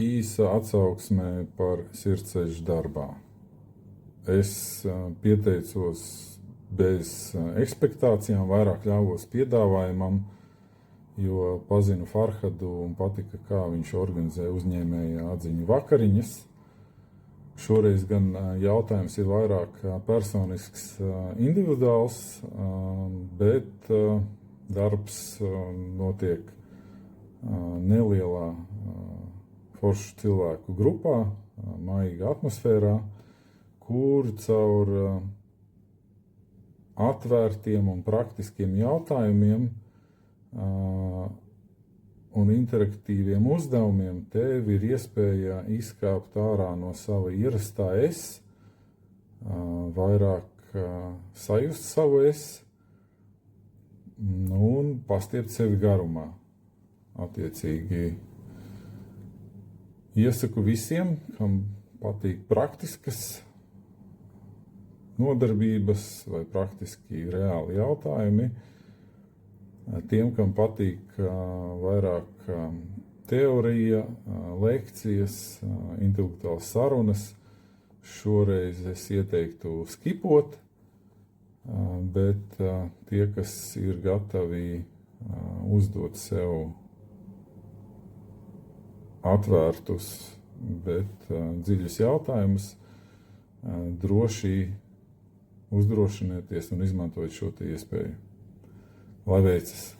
Īsa atsauksme par sirdsceļu darbā. Es pieteicos bez ekspektācijām, vairāk ļāvos piedāvājumam, jo pazinu Farhadu un patika, kā viņš organizē uzņēmēja atziņu vakariņas. Šoreiz gan jautājums ir vairāk personisks, individuāls, bet darbs notiek nelielā foršu cilvēku grupā, maiga atmosfērā, kur caur atvērtiem un praktiskiem jautājumiem un interaktīviem uzdevumiem tev ir iespēja izkāpt ārā no sava ierastā es, vairāk sajust savu es un pastiept sevi garumā. Attiecīgi iesaku visiem, kam patīk praktiskas nodarbības vai praktiski reāli jautājumi, tiem, kam patīk vairāk teorija, lekcijas, intelektuālas sarunas, šoreiz es ieteiktu skipot, bet tie, kas ir gatavi uzdot sev atvērtus, bet dziļus jautājumus, droši uzdrošinieties un izmantojiet šo iespēju. Lai veicas!